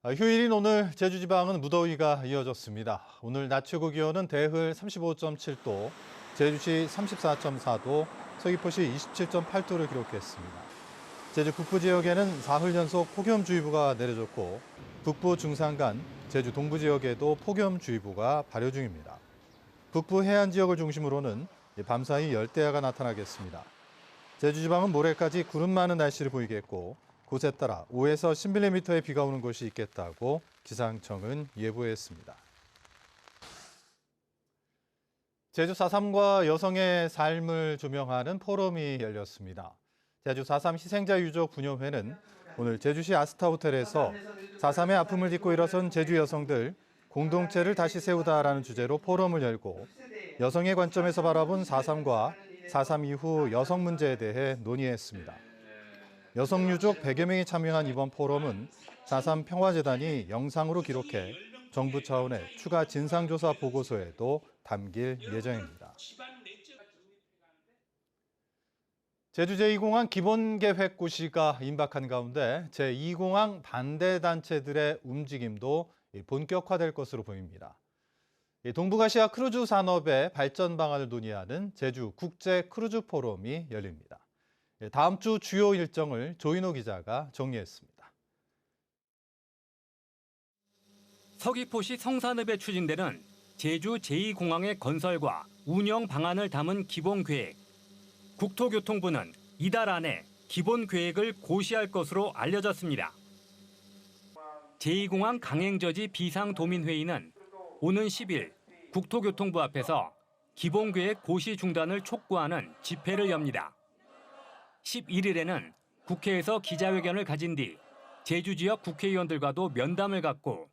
휴일인 오늘 제주지방은 무더위가 이어졌습니다. 오늘 낮 최고 기온은 대흘 35.7도, 제주시 34.4도, 서귀포시 27.8도를 기록했습니다. 제주 북부 지역에는 사흘 연속 폭염주의보가 내려졌고 북부 중산간, 제주 동부 지역에도 폭염주의보가 발효 중입니다. 북부 해안 지역을 중심으로는 밤사이 열대야가 나타나겠습니다. 제주지방은 모레까지 구름 많은 날씨를 보이겠고 곳에 따라 5에서 10mm의 비가 오는 곳이 있겠다고 기상청은 예보했습니다. 제주 4.3과 여성의 삶을 조명하는 포럼이 열렸습니다. 제주 4.3 희생자 유족 분녀회는 오늘 제주시 아스타 호텔에서 4.3의 아픔을 딛고 일어선 제주 여성들 공동체를 다시 세우다라는 주제로 포럼을 열고 여성의 관점에서 바라본 4.3과 4.3 이후 여성 문제에 대해 논의했습니다. 여성 유족 100여 명이 참여한 이번 포럼은 4.3 평화재단이 영상으로 기록해 정부 차원의 추가 진상조사 보고서에도 담길 예정입니다. 제주 제2공항 기본계획 고시가 임박한 가운데 제2공항 반대 단체들의 움직임도 본격화될 것으로 보입니다. 동북아시아 크루즈 산업의 발전 방안을 논의하는 제주 국제 크루즈 포럼이 열립니다. 다음 주 주요 일정을 조인호 기자가 정리했습니다. 서귀포시 성산읍에 추진되는 제주 제2공항의 건설과 운영 방안을 담은 기본계획. 국토교통부는 이달 안에 기본계획을 고시할 것으로 알려졌습니다. 제2공항 강행저지 비상도민회의는 오는 10일 국토교통부 앞에서 기본계획 고시 중단을 촉구하는 집회를 엽니다. 11일에는 국회에서 기자회견을 가진 뒤 제주 지역 국회의원들과도 면담을 갖고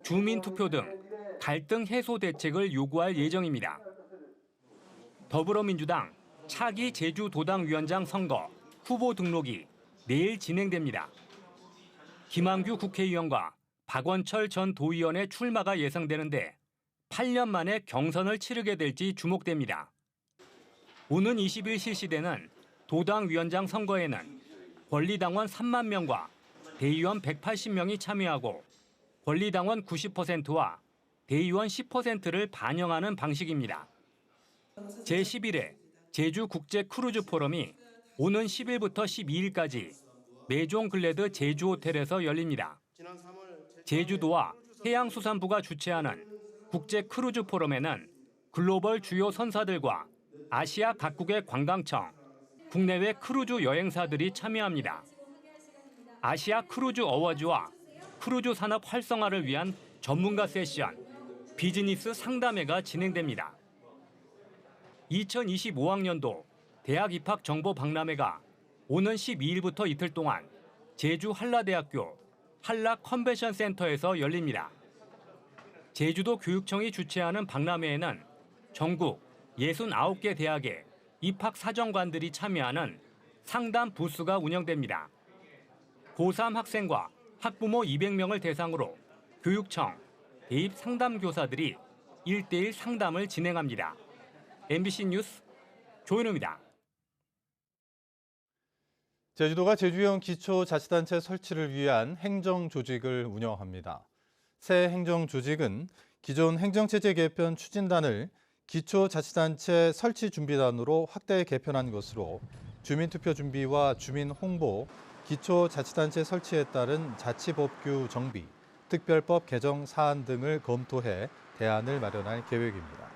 주민투표 등 갈등 해소 대책을 요구할 예정입니다. 더불어민주당 차기 제주도당위원장 선거 후보 등록이 내일 진행됩니다. 김한규 국회의원과 박원철 전 도의원의 출마가 예상되는데 8년 만에 경선을 치르게 될지 주목됩니다. 오는 20일 실시되는 도당위원장 선거에는 권리당원 3만 명과 대의원 180명이 참여하고 권리당원 90%와 대의원 10%를 반영하는 방식입니다. 제11회 제주국제 크루즈 포럼이 오는 10일부터 12일까지 메종 글래드 제주호텔에서 열립니다. 제주도와 해양수산부가 주최하는 국제 크루즈 포럼에는 글로벌 주요 선사들과 아시아 각국의 관광청, 국내외 크루즈 여행사들이 참여합니다. 아시아 크루즈 어워즈와 크루즈 산업 활성화를 위한 전문가 세션, 비즈니스 상담회가 진행됩니다. 2025학년도 대학 입학 정보 박람회가 오는 12일부터 이틀 동안 제주 한라대학교 한라 컨벤션 센터에서 열립니다. 제주도 교육청이 주최하는 박람회에는 전국 69개 대학의 입학 사정관들이 참여하는 상담 부스가 운영됩니다. 고3 학생과 학부모 200명을 대상으로 교육청, 대입 상담교사들이 1대1 상담을 진행합니다. MBC 뉴스 조인호입니다. 제주도가 제주형 기초자치단체 설치를 위한 행정조직을 운영합니다. 새 행정조직은 기존 행정체제 개편 추진단을 기초자치단체 설치준비단으로 확대 개편한 것으로 주민투표 준비와 주민 홍보, 기초자치단체 설치에 따른 자치법규 정비, 특별법 개정 사안 등을 검토해 대안을 마련할 계획입니다.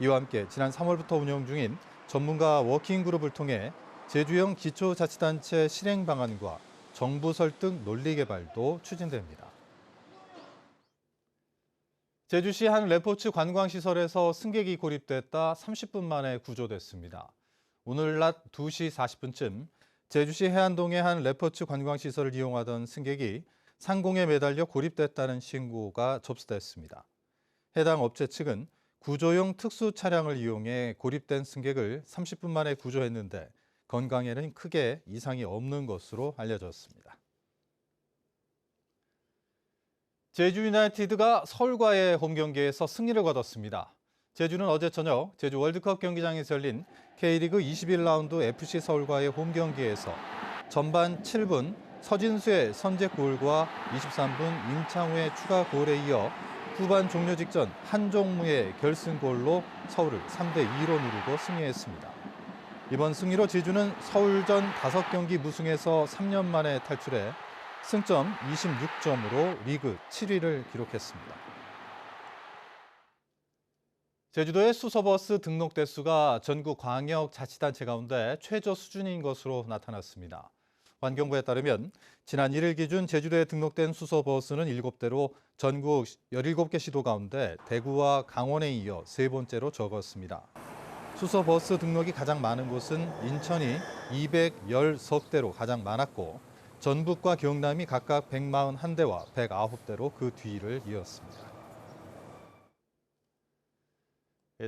이와 함께 지난 3월부터 운영 중인 전문가 워킹그룹을 통해 제주형 기초자치단체 실행 방안과 정부 설득 논리 개발도 추진됩니다. 제주시 한 레포츠 관광시설에서 승객이 고립됐다 30분 만에 구조됐습니다. 오늘 낮 2시 40분쯤 제주시 해안동의 한 레포츠 관광시설을 이용하던 승객이 상공에 매달려 고립됐다는 신고가 접수됐습니다. 해당 업체 측은 구조용 특수 차량을 이용해 고립된 승객을 30분 만에 구조했는데 건강에는 크게 이상이 없는 것으로 알려졌습니다. 제주 유나이티드가 서울과의 홈경기에서 승리를 거뒀습니다. 제주는 어제 저녁 제주 월드컵 경기장에서 열린 K리그 21라운드 FC 서울과의 홈경기에서 전반 7분 서진수의 선제골과 23분 임창우의 추가 골에 이어 후반 종료 직전 한종무의 결승골로 서울을 3대2로 누르고 승리했습니다. 이번 승리로 제주는 서울전 5경기 무승에서 3년 만에 탈출해 승점 26점으로 리그 7위를 기록했습니다. 제주도의 수서버스 등록 대수가 전국 광역자치단체 가운데 최저 수준인 것으로 나타났습니다. 환경부에 따르면 지난 1일 기준 제주도에 등록된 수서버스는 7대로 전국 17개 시도 가운데 대구와 강원에 이어 세 번째로 적었습니다. 수서버스 등록이 가장 많은 곳은 인천이 213대로 가장 많았고 전북과 경남이 각각 141대와 109대로 그 뒤를 이었습니다.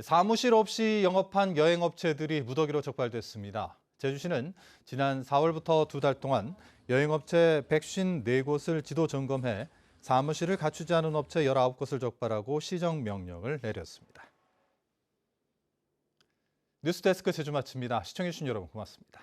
사무실 없이 영업한 여행업체들이 무더기로 적발됐습니다. 제주시는 지난 4월부터 2달 동안 여행업체 154곳을 지도 점검해 사무실을 갖추지 않은 업체 19곳을 적발하고 시정명령을 내렸습니다. 뉴스데스크 제주 마칩니다. 시청해주신 여러분 고맙습니다.